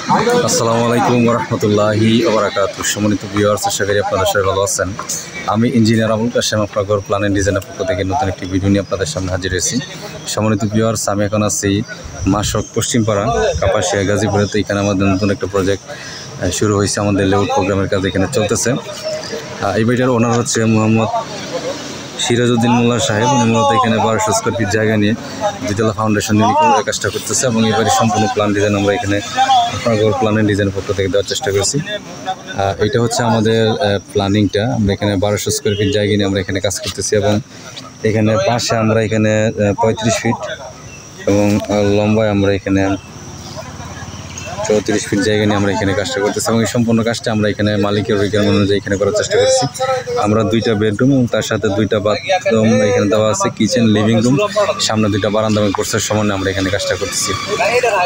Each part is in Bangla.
আসসালামু আলাইকুম রহমতুল্লাহি ওবারাকাতুহু। সম্মানিত ভিউয়ার্স, আশা করি আপনারা সবাই ভালো আছেন। আমি ইঞ্জিনিয়ার আবুল কাশেম, আপনার প্ল্যান এন্ড ডিজাইনের পক্ষ থেকে নতুন একটি ভিডিও নিয়ে আপনাদের সামনে হাজির হয়েছি। সম্মানিত ভিউয়ার্স, আমি এখন আছি মাসক পশ্চিমপাড়া কাপাসিয়া গাজীপুরে। তো এখানে আমাদের নতুন একটা প্রজেক্ট শুরু হয়েছে, আমাদের লেআউট প্রোগ্রামের কাজ এখানে চলতেছে। এই বাড়িটার ওনার হচ্ছে মোহাম্মদ সিরাজউদ্দিন মোল্লা সাহেব। উনি মূলত এখানে 1200 স্কোয়ার ফিট জায়গা নিয়ে দ্বিতলা ফাউন্ডেশন নিয়ে কাজটা করতেছে এবং এই বাড়ির সম্পূর্ণ প্ল্যান ডিজাইন আমরা এখানে আপনার প্ল্যান এন্ড ডিজাইনের পক্ষ থেকে দেওয়ার চেষ্টা করছি। এটা হচ্ছে আমাদের প্ল্যানিংটা। আমরা এখানে 1200 স্কোয়ার ফিট জায়গা নিয়ে আমরা এখানে কাজ করতেছি এবং এখানে পাশে আমরা এখানে 35 ফিট এবং লম্বায় আমরা এখানে 34 ফিট জায়গা নিয়ে আমরা এখানে কাজটা করতেছি এবং এই সম্পূর্ণ কাজটা আমরা এখানে মালিকের রিকোয়ারমেন্ট অনুযায়ী এখানে করার চেষ্টা করছি। আমরা 2টা বেডরুম এবং তার সাথে 2টা বাথরুম এখানে দেওয়া আছে, কিচেন, লিভিং রুম, সামনে 2টা বারান্দা এবং কোর্সের সমানে আমরা এখানে কাজটা করতেছি।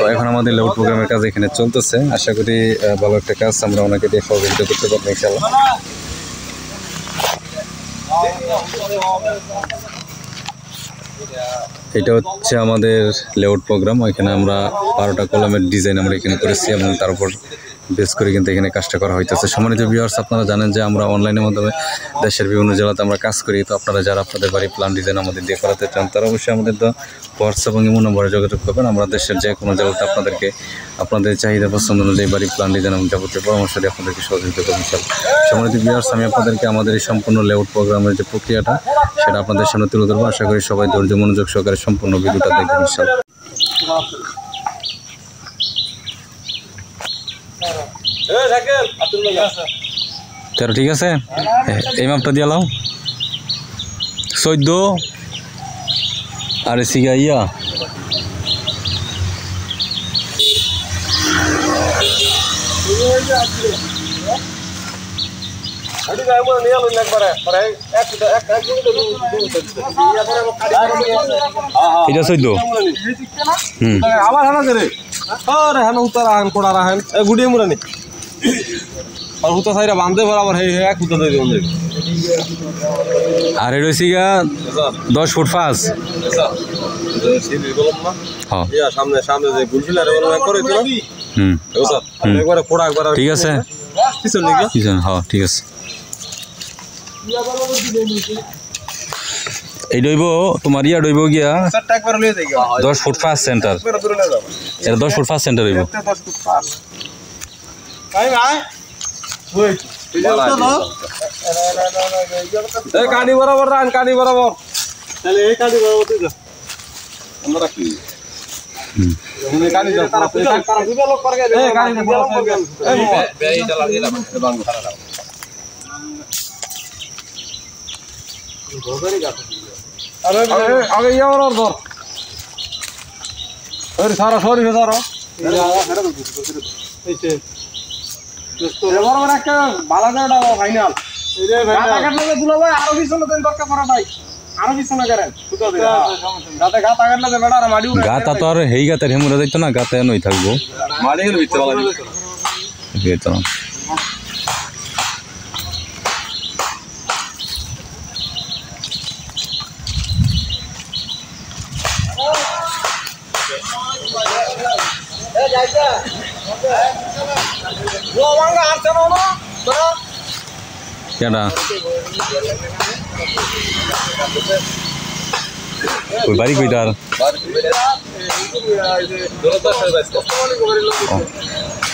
তো এখন আমাদের লেআউট প্রোগ্রামের কাজ এখানে চলতেছে। আশা করি ভালো একটা কাজ আমরা ওনাকে দিয়ে সহযোগিতা করতে পারবো ইনশাআল্লাহ। এটা হচ্ছে আমাদের লেআউট প্রোগ্রাম। এখানে আমরা 12টা কলামের ডিজাইন আমরা এখানে করেছি এবং তার উপর বেস করে কিন্তু এখানে কাজটা করা হইতেছে। সম্মানিত ভিউয়ার্স, আপনারা জানেন যে আমরা অনলাইনের মাধ্যমে দেশের বিভিন্ন জেলাতে আমরা কাজ করি। তো আপনারা যারা আপনাদের বাড়ি প্ল্যান ডিজাইন আমাদের দিয়ে করাতে চান তারা অবশ্যই আমাদের হোয়াটসঅ্যাপ এবং ইমো নম্বরে যোগাযোগ করবেন। আমরা দেশের যে কোনো জেলাতে আপনাদেরকে আপনাদের চাহিদা পছন্দ অনুযায়ী বাড়ি প্ল্যান ডিজাইন এবং যাবতীয় পরামর্শ দিয়ে আপনাদেরকে সহযোগিতা করবেন ইনশাআল্লাহ। সম্মানিত ভিউয়ার্স, আমি আপনাদেরকে আমাদের এই সম্পূর্ণ লেআউট প্রোগ্রামের যে প্রক্রিয়াটা সেটা আপনাদের সামনে তুলে ধরবো। আশা করি সবাই ধৈর্য মনোযোগ সহকারে সম্পূর্ণ ভিডিওটা দেখবেন ইনশাআল্লাহ। তেরো ঠিক আছে, এই মাপটা দিয়ে লাও 14 আর সিগা ইয়া এটা 14 আবার হানা করে আরে হানা উতারা হান কোড়া রাহেন এ গুডিয়ে মুরানি আর হুতা সাইরা বাঁধে বরাবর হে এক হুতা দই দে আর এটা সিগা 10 ফুট 5 সিলি বলম না হ্যাঁ ইয়া সামনে সামনে যে গুলফিলারে বলম করে দিল স্যার একবারে কোড়া একবার ঠিক আছে পিছন দিকে পিছন হ্যাঁ ঠিক আছে। এই ডইব তোমার ইয়া ডইব গিয়া 10 ফুট 5 সেন্টার। এটা 10 ফুট 5 সেন্টার হইব। 10 ফুট 5 ভাই ভাই ওই এই কানি বরাবর রান কানি বরাবর তাহলে এই কানি বরাবর তুই যা আমরা কি এই কানি যা তারা দুটো লোক করে এই কানি বরাবর এই বেইটা লাগিয়ে দাও বাঙ্গ খারা দাও গোবরি গাছ আরে আগে ইয়া বরাবর ধর আরে সারা সরি হে সারা এই যে বরাবর একটা ভালো জায়গাটা ফাইনাল এই রে ভাই গাতা কাটলে দুলা ভাই আরো পিছনে দেন দরকার পড়া ভাই আরো পিছনে করেন সুতো দে গাতা গাতা কাটলে বেড়া আর মাটি উড়ে গাতা তো আর হেই গাতা হেমুরা যাইতো না, গাতা নই থাকবো মাটি এর ভিতরে বলা দিত না। কেডা ওই বাড়ি কইটার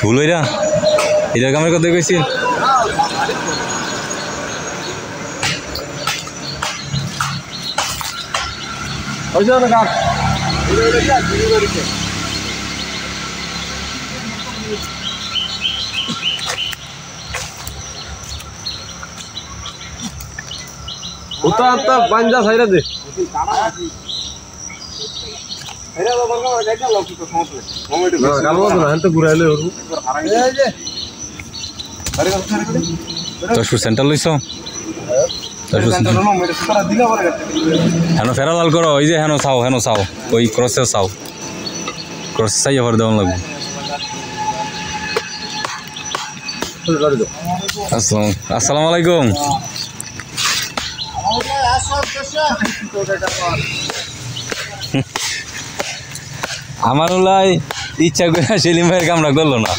ভুল হইরা এটার কামের কথা কইছি। উতা উতা বাঞ্জা ছাইরা দে সেন্টার লইছ হেন ফেরা লাল করো, ওই যে হেন চাও ওই ক্রসে চাও, ক্রসে চাই আবার দেওয়ান লাগবে। আসসালামু আলাইকুম। আমানুল্লাহ ইচ্ছা করে সেলিম ভাইয়ের কামরা করলো না।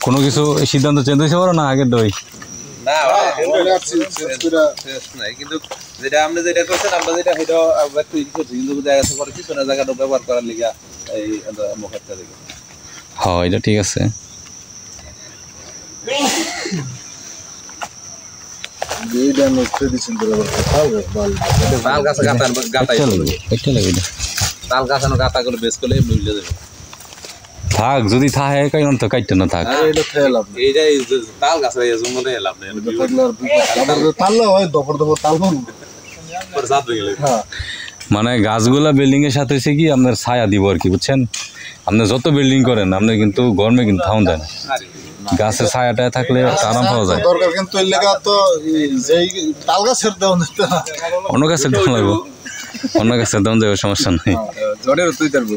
কোনো কিছু সিদ্ধান্ত চেঞ্জ হয়েছে বলো না আগের দই কিন্তু যেটা আপনি যেটা করছেন আমরা যেটা সেটা কিন্তু পিছনে জায়গাটা ব্যবহার করার লিগা এই মুখেরটা দিকে হ্যাঁ এটা ঠিক আছে। তাল গাছ গাতাই তাল গাছানো গাতা করে বেশ করলে মিলে যাবে থাক যদি থাকে কারণ তো কাটতে না থাক এইটাই তাল গাছ মনে এলাম মানে গাছগুলা বিল্ডিং এর সাথে হচ্ছে কি আপনার ছায়া দিব আর কি বুঝছেন। আপনি যত বিল্ডিং করেন আপনি কিন্তু গরমে কিন্তু থাউন দেয় না, গাছের ছায়াটা থাকলে আরাম পাওয়া যায়। দরকার কিন্তু এর লেগা তো যেই তাল গাছের দেওয়া অন্য গাছের দেওয়া লাগবে, অন্য গাছের দেওয়া যাবে সমস্যা নাই।